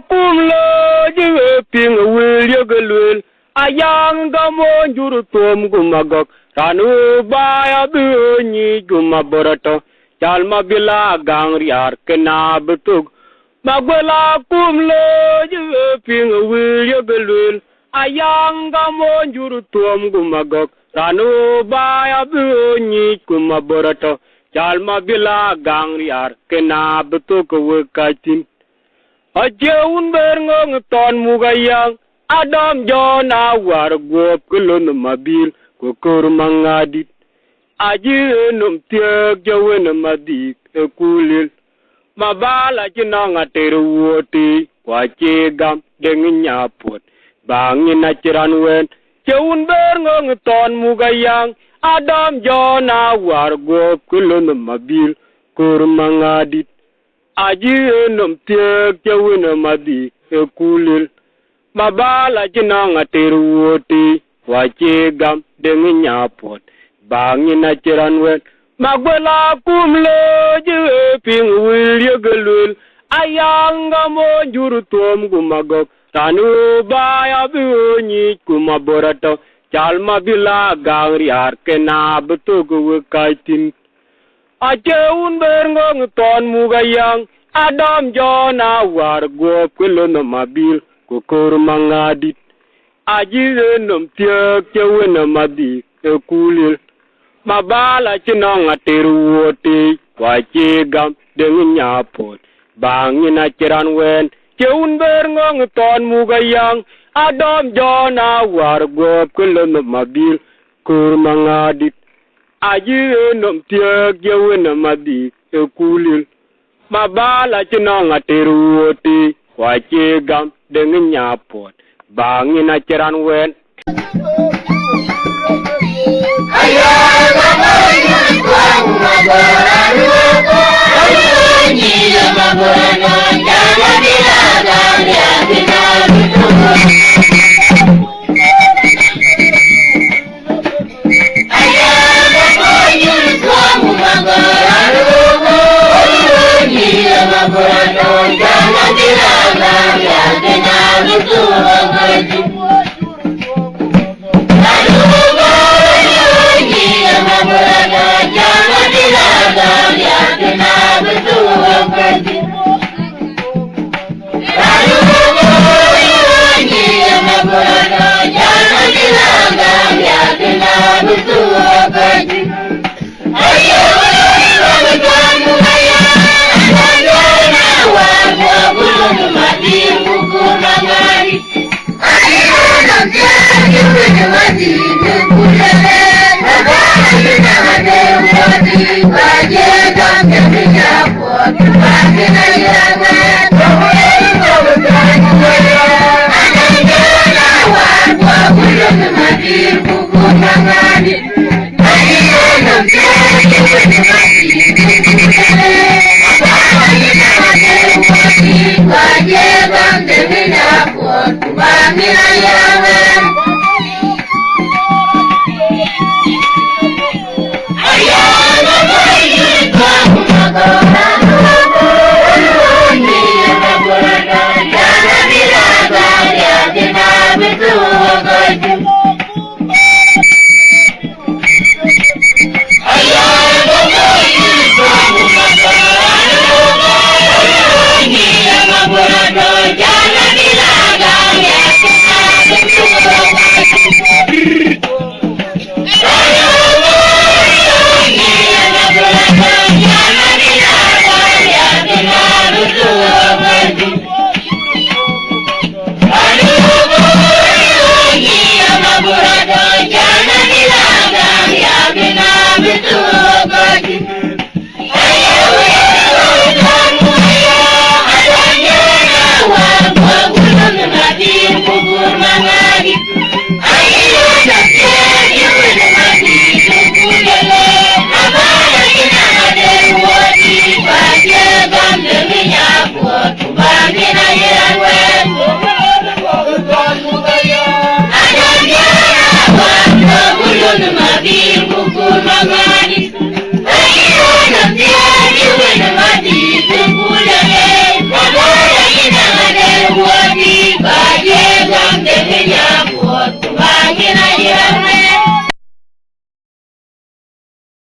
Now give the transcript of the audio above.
kumlo jiwe ping wil yegelwel ayang gamo juru tom gumagok ranu baya bunyi gumaborato jalma bila gangriar kena betug magwela kumlo jiwe ping wil yegelwel ayang gamo juru tom gumagok ranu baya bunyi gumaborato jalma bila gangriar kena betug wekatin Ajeun berngong ton mugayang Adam jona war gop kulun mabil kukur mangadit Ajeunum tiag jawen madik ekulil Mabala jinong ateru woti Wache gam dengin nyaput Bangin aciran wen Jeun berngong ton mugayang Adam jona war gop kulun mabil kukur mangadit Ajeunum tiag jawen madik ekulil Mabala jinong ateru woti Wache gam dengin nyaput Bangin aciran wen Magwela kumlo jiwe ping wil yegelwel Ayang gamo juru tom gumagok Tanu baya bunyi kumaborato Jalma bila gangriar kena betug wekaitin Ajeun berngong ton mugayang Adam jona war gop kulun mabil kukur mangadit Ajeunum tiag jawen madik ekulil Mabala jinong ateru woti Wache gam dengin nyaput Bangin aciran wen Jeun berngong ton mugayang Adam jona war gop kulun mabil kukur mangadit Ajeunum tiag jawen madik ekulil Mabala jinong ateru woti Wache gam dengin nyaput Bangin aciran wen Bangin